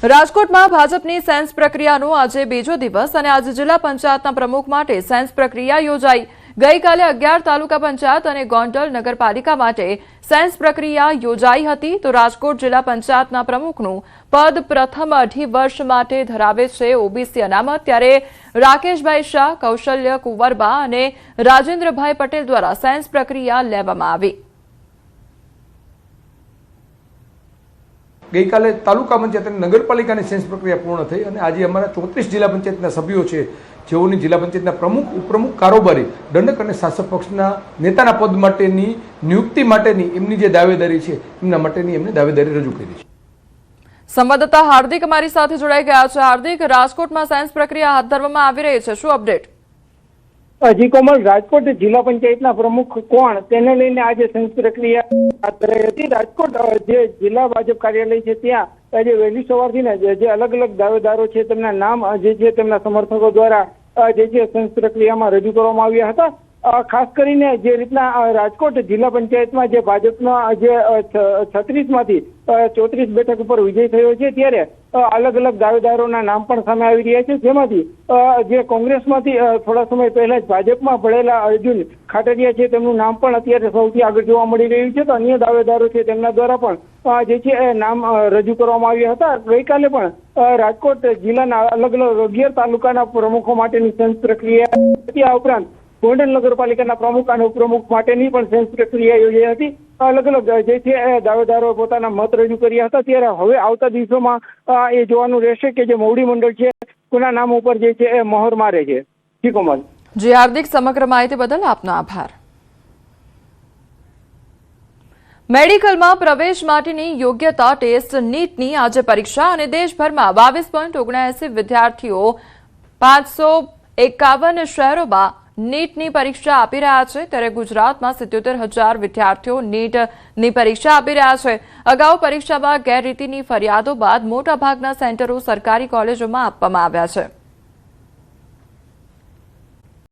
રાજકોટમાં ભાજપની સેન્સ પ્રક્રિયાનો આજે બીજો દિવસ અને આજે જિલ્લા પંચાયતના પ્રમુખ માટે સેન્સ પ્રક્રિયા યોજાઈ। ગઈકાલે 11 તાલુકા પંચાયત અને ગોંડલ નગરપાલિકા માટે સેન્સ પ્રક્રિયા યોજાઈ હતી। તો રાજકોટ જિલ્લા પંચાયતના પ્રમુખનું પદ પ્રથમ 2.5 વર્ષ માટે ધરાવે છે ઓબીસી અનામત। ત્યારે રાકેશભાઈ શાહ, કૌશલ્ય કુંવરબા અને રાજેન્દ્રભાઈ પટેલ દ્વારા સેન્સ પ્રક્રિયા લેવામાં આવી। ગઈકાલે તાલુકા પંચાયત અને નગરપાલિકાની સેન્સ પ્રક્રિયા પૂર્ણ થઈ અને આજે અમારા 34 જિલ્લા પંચાયતના સભ્યો છે જેઓની જિલ્લા પંચાયતના પ્રમુખ, ઉપપ્રમુખ, કારોબારી, દંડક અને શાસક પક્ષના નેતાના પદ માટેની નિયુક્તિ માટેની એમની જે દાવેદારી છે એમના માટેની એમને દાવેદારી રજૂ કરી છે। સંવાદદાતા હાર્દિક અમારી સાથે જોડાઈ ગયા છે। હાર્દિક, રાજકોટમાં સેન્સ પ્રક્રિયા હાથ ધરવામાં આવી રહી છે, શું અપડેટ? જી કોમલ, રાજકોટ જિલ્લા પંચાયતના પ્રમુખ કોણ તેને લઈને આજે સેન્સ પ્રક્રિયા હાથ ધરાઈ હતી। રાજકોટ જે જિલ્લા ભાજપ કાર્યાલય છે ત્યાં આજે વહેલી સવારથી જે અલગ અલગ દાવેદારો છે તેમના નામ જે છે તેમના સમર્થકો દ્વારા જે છે સેન્સ પ્રક્રિયામાં રજૂ કરવામાં આવ્યા હતા। ખાસ કરીને જે રીતના રાજકોટ જિલ્લા પંચાયતમાં જે ભાજપના જે 36 માંથી 34 બેઠક ઉપર વિજય થયો છે ત્યારે અલગ અલગ દાવેદારોના નામ પણ સામે આવી રહ્યા છે, જેમાંથી જે કોંગ્રેસમાંથી થોડા સમય પહેલા જ ભાજપમાં ભળેલા અર્જુન ખાટરિયા છે તેમનું નામ પણ અત્યારે સૌથી આગળ જોવા મળી રહ્યું છે। તો અન્ય દાવેદારો છે તેમના દ્વારા પણ જે છે નામ રજૂ કરવામાં આવ્યા હતા। ગઈકાલે પણ રાજકોટ જિલ્લાના અલગ અલગ 11 તાલુકાના પ્રમુખો માટેની સેન્સ પ્રક્રિયા હતી। આ ઉપરાંત ગોંડલ નગરપાલિકાના પ્રમુખ અને ઉપપ્રમુખ માટેની પણ સેન્સ પ્રક્રિયા યોજાઈ હતી। અલગ અલગ જે છે દાવેદારો પોતાના મત રજૂ કર્યા હતા। ત્યારે હવે આવતા દિવસોમાં એ જોવાનું રહેશે કે જે મોવડી મંડળ છે કોના નામ ઉપર જે છે એ મહોર મારે છે। જી કોમલ। જી હાર્દિક, સમગ્ર માહિતી બદલ આપનો આભાર। મેડિકલમાં પ્રવેશ માટેની યોગ્યતા ટેસ્ટ નીટની આજે પરીક્ષા અને દેશભરમાં 22.79 વિદ્યાર્થીઓ 551 શહેરોમાં નીટની પરીક્ષા આપી રહ્યા છે। ત્યારે ગુજરાતમાં 77,000 વિદ્યાર્થીઓ નીટની પરીક્ષા આપી રહ્યા છે। અગાઉ પરીક્ષામાં ગેરરીતિની ફરિયાદો બાદ મોટાભાગના સેન્ટરો સરકારી કોલેજોમાં આપવામાં આવ્યા છે।